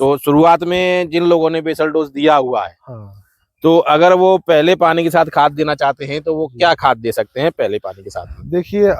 तो शुरुआत में जिन लोगों ने बेसल डोज दिया हुआ है, हाँ, तो अगर वो पहले पानी के साथ खाद देना चाहते हैं तो वो क्या खाद दे सकते हैं पहले पानी के साथ? देखिए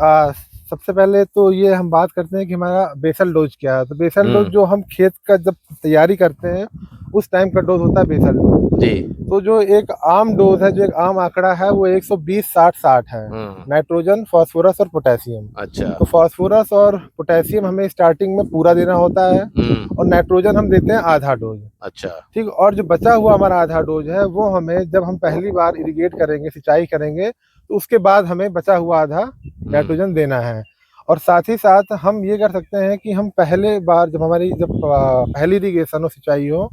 सबसे पहले तो ये हम बात करते हैं कि हमारा बेसल डोज क्या है। तो बेसल डोज जो हम खेत का जब तैयारी करते हैं उस टाइम का डोज होता है बेसल डोज जी। तो जो एक आम डोज है, जो एक आम आंकड़ा है वो 120-60-60 है, नाइट्रोजन, फास्फोरस और पोटेशियम। अच्छा। तो फास्फोरस और पोटेशियम हमें स्टार्टिंग में पूरा देना होता है और नाइट्रोजन हम देते हैं आधा डोज। अच्छा। ठीक, और जो बचा हुआ हमारा आधा डोज है वो हमें जब हम पहली बार इरिगेट करेंगे, सिंचाई करेंगे, तो उसके बाद हमें बचा हुआ आधा नाइट्रोजन देना है। और साथ ही साथ हम ये कर सकते हैं कि हम पहले बार जब हमारी पहली इरिगेशन हो, सिंचाई हो,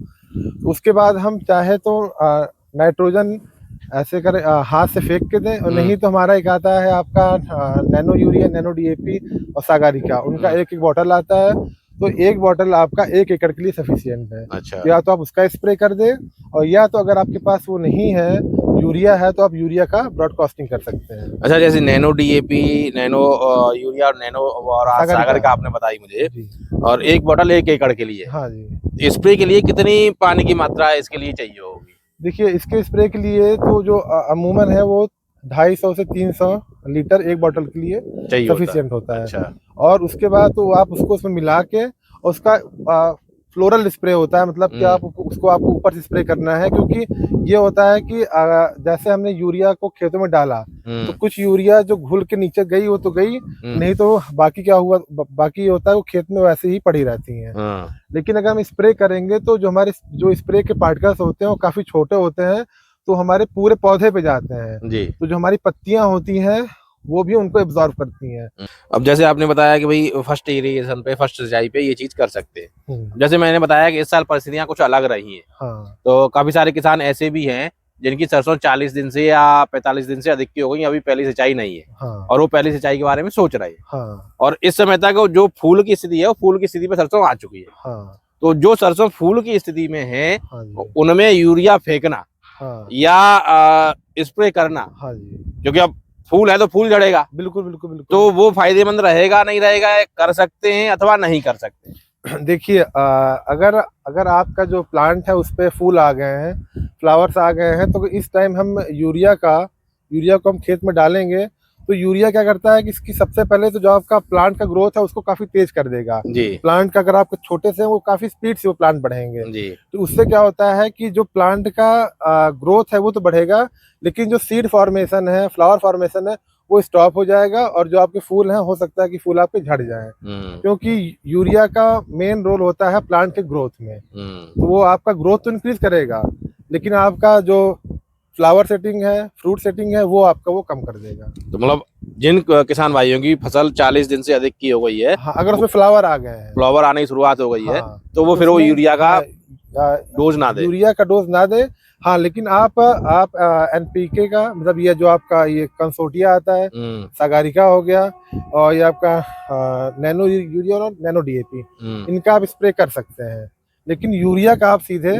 उसके बाद हम चाहे तो नाइट्रोजन ऐसे करें, हाथ से फेंक के दें, और नहीं तो हमारा एक आता है आपका नैनो यूरिया, नैनो डीएपी और सागरिका, उनका एक एक बॉटल आता है। तो एक बॉटल आपका 1 एकड़ के लिए सफिशियंट है। अच्छा। तो या तो आप उसका स्प्रे कर दें, और या तो अगर आपके पास वो नहीं है, यूरिया है, तो आप यूरिया का ब्रॉडकास्टिंग कर सकते हैं। अच्छा, जैसे नैनो डीएपी, नैनो यूरिया और नैनो और सागर का आपने बताई मुझे, और एक बोतल 1 एकड़ के लिए। हाँ जी। स्प्रे के लिए कितनी पानी की मात्रा इसके लिए चाहिए होगी? देखिए इसके स्प्रे के लिए तो जो अमूमन है वो 250 से 300 लीटर एक बोतल के लिए सफिशिएंट होता है। अच्छा। और उसके बाद तो आप उसको उसमें मिला के, और उसका फ्लोरल स्प्रे होता है, मतलब कि आप उसको आपको ऊपर से स्प्रे करना है, क्योंकि ये होता है कि जैसे हमने यूरिया को खेतों में डाला तो कुछ यूरिया जो घुल के नीचे गई वो तो गई, नहीं तो बाकी क्या हुआ, बाकी ये होता है वो खेत में वैसे ही पड़ी रहती हैं। लेकिन अगर हम स्प्रे करेंगे तो जो हमारे जो स्प्रे के पार्टिकल्स होते हैं वो काफी छोटे होते हैं, तो हमारे पूरे पौधे पे जाते हैं जी। तो जो हमारी पत्तियां होती हैं वो भी उनको एब्जॉर्ब करती हैं। अब जैसे आपने बताया कि भाई फर्स्ट इरिगेशन पे, फर्स्ट सिंचाई पे ये चीज कर सकते हैं। जैसे मैंने बताया कि इस साल परिस्थितियां कुछ अलग रही हैं। हाँ। तो काफी सारे किसान ऐसे भी हैं जिनकी सरसों 40 दिन से या 45 दिन से अधिक की हो गई, अभी पहली सिंचाई नहीं है। हाँ। और वो पहली सिंचाई के बारे में सोच रहे हैं। हाँ। और इस समय तक जो फूल की स्थिति है, वो फूल की स्थिति पे सरसों आ चुकी है। हाँ। तो जो सरसों फूल की स्थिति में है, हाँ, उनमें यूरिया फेंकना, हाँ, या स्प्रे करना, हाँ जी, क्योंकि अब फूल है तो फूल झड़ेगा, बिल्कुल बिल्कुल बिल्कुल। तो वो फायदेमंद रहेगा नहीं रहेगा, कर सकते हैं अथवा नहीं कर सकते? देखिए अगर अगर आपका जो प्लांट है उस पे फूल आ गए हैं, फ्लावर्स आ गए हैं, तो इस टाइम हम यूरिया को हम खेत में डालेंगे, तो यूरिया क्या करता है कि इसकी सबसे पहले तो जो आपका प्लांट का ग्रोथ है उसको काफी तेज कर देगा। जी। प्लांट का अगर आप छोटे से वो काफी स्पीड से वो प्लांट बढ़ेंगे। जी। तो उससे क्या होता है कि जो प्लांट का ग्रोथ है वो तो बढ़ेगा, लेकिन जो सीड फॉर्मेशन है, फ्लावर फॉर्मेशन है, वो स्टॉप हो जाएगा, और जो आपके फूल हैं हो सकता है कि फूल आपके झड़ जाएं, क्योंकि यूरिया का मेन रोल होता है प्लांट के ग्रोथ में। तो वो आपका ग्रोथ तो इंक्रीज करेगा, लेकिन आपका जो फ्लावर सेटिंग है, फ्रूट सेटिंग है, वो आपका वो कम कर देगा। तो मतलब जिन किसान भाइयों की फसल 40 दिन से अधिक की हो गई है, हाँ, अगर उसमें फ्लावर आ गए हैं, फ्लावर आने की शुरुआत हो गई है, हाँ, तो वो फिर वो यूरिया का डोज ना दे। यूरिया का डोज ना दे। हाँ, लेकिन आप एनपीके का, मतलब ये जो आपका ये कंसोर्टिया आता है, सागरिका हो गया, और ये आपका नैनो यूरिया और नैनो डीएपी, इनका आप स्प्रे कर सकते हैं, लेकिन यूरिया का आप सीधे,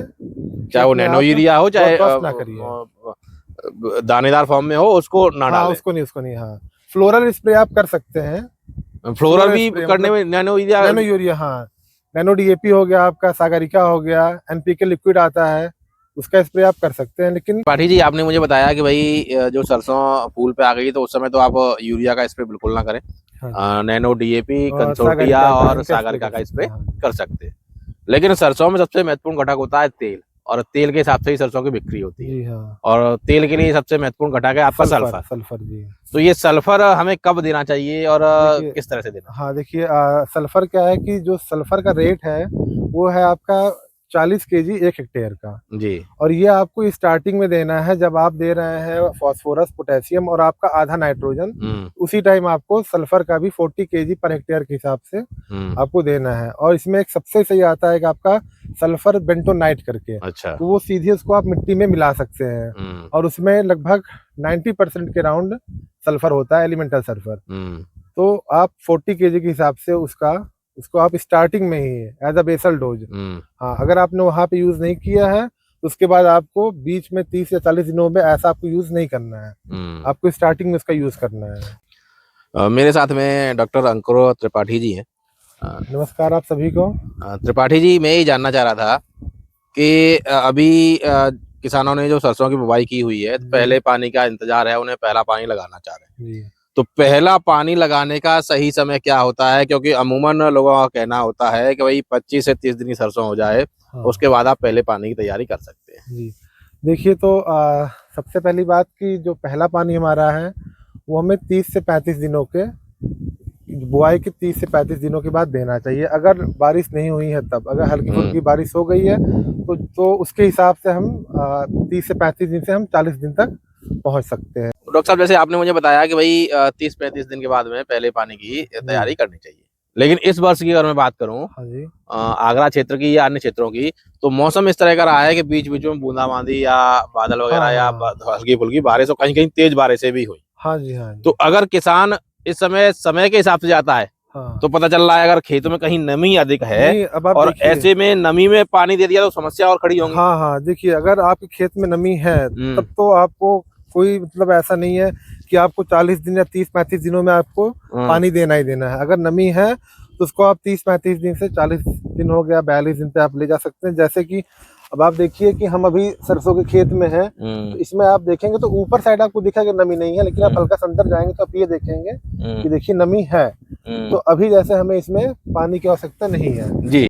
चाहे वो नैनो यूरिया हो, चाहे ना करिए, दानेदार फॉर्म में हो, उसको ना डालें। उसको नहीं। हाँ, फ्लोरल स्प्रे आप कर सकते हैं, फ्लोरल भी करने में नैनो यूरिया, हाँ, नैनो डीएपी हो गया आपका, सागरिका हो गया, एनपीके लिक्विड आता है, उसका स्प्रे आप कर सकते हैं। लेकिन पाठी जी, आपने मुझे बताया कि भाई जो सरसों फूल पे आ गई तो उस समय तो आप यूरिया का स्प्रे बिल्कुल ना करें। हाँ। नैनो डीएपी, कंसोर्टिया और सागरिका का स्प्रे कर सकते हैं। लेकिन सरसों में सबसे महत्वपूर्ण घटक होता है तेल, और तेल के हिसाब से ही सरसों की बिक्री होती है। हाँ। और तेल के लिए सबसे महत्वपूर्ण घटक है आपका सल्फर। जी। तो ये सल्फर हमें कब देना चाहिए और किस तरह से देना? हाँ, देखिए सल्फर क्या है कि जो सल्फर का रेट है वो है आपका 40 केजी 1 हेक्टेयर का जी। और ये आपको स्टार्टिंग में देना है जब आप दे रहे हैं फास्फोरस, पोटेशियम और आपका आधा नाइट्रोजन। उसी टाइम आपको सल्फर का भी 40 केजी पर हेक्टेयर के हिसाब से आपको देना है। और इसमें एक सबसे सही आता है कि आपका सल्फर बेंटोनाइट करके। अच्छा। तो वो सीधे उसको आप मिट्टी में मिला सकते हैं और उसमें लगभग 90% के राउंड सल्फर होता है, एलिमेंटल सल्फर। तो आप 40 केजी के हिसाब से उसको आप स्टार्टिंग में ही एज अ बेसल डोज, हाँ, अगर आपने वहाँ पे यूज नहीं किया है तो उसके बाद आपको बीच में 30 या 40 दिनों में ऐसा आपको यूज नहीं करना है, आपको स्टार्टिंग में उसका यूज करना है। मेरे साथ में डॉक्टर अंकुर त्रिपाठी जी हैं। नमस्कार आप सभी को। त्रिपाठी जी, मैं ये जानना चाह रहा था कि अभी किसानों ने जो सरसों की बुवाई की हुई है, तो पहले पानी का इंतजार है, उन्हें पहला पानी लगाना चाह रहे हैं। तो पहला पानी लगाने का सही समय क्या होता है? क्योंकि अमूमन लोगों का कहना होता है कि भाई 25 से 30 दिन की सरसों हो जाए, उसके बाद आप पहले पानी की तैयारी कर सकते हैं। जी देखिए, तो सबसे पहली बात कि जो पहला पानी हमारा है वो हमें 30 से 35 दिनों के बुआई के 30 से 35 दिनों के बाद देना चाहिए। अगर बारिश नहीं हुई है तब, अगर हल्की फुल्की बारिश हो गई है तो उसके हिसाब से हम 30 से 35 दिन से हम 40 दिन तक पहुंच सकते हैं। डॉक्टर साहब, जैसे आपने मुझे बताया कि भाई 30-35 दिन के बाद में पहले पानी की तैयारी करनी चाहिए, लेकिन इस वर्ष की अगर मैं बात करूं, हाँ जी, आगरा क्षेत्र की या अन्य क्षेत्रों की, तो मौसम इस तरह का रहा है कि बीच बीच में बूंदाबांदी या बादल वगैरह या हल्की फुल्की बारिश और कहीं कहीं तेज बारिशें भी हुई। हाँ जी, हाँ जी। तो अगर किसान इस समय के हिसाब से जाता है, तो पता चल रहा है अगर खेतों में कहीं नमी अधिक है और ऐसे में नमी में पानी दे दिया तो समस्या और खड़ी होंगी। हाँ हाँ, देखिए, अगर आपके खेत में नमी है तब तो आपको कोई मतलब ऐसा नहीं है कि आपको 40 दिन या 30-35 दिनों में आपको पानी देना ही देना है। अगर नमी है तो उसको आप 30-35 दिन से 40 दिन हो गया 42 दिन पे आप ले जा सकते हैं। जैसे कि अब आप देखिए कि हम अभी सरसों के खेत में हैं, तो इसमें आप देखेंगे तो ऊपर साइड आपको दिखेगा कि नमी नहीं है, लेकिन आप हल्का सा अंदर जाएंगे तो आप ये देखेंगे कि देखिए नमी है। तो अभी जैसे हमें इसमें पानी की आवश्यकता नहीं है। जी।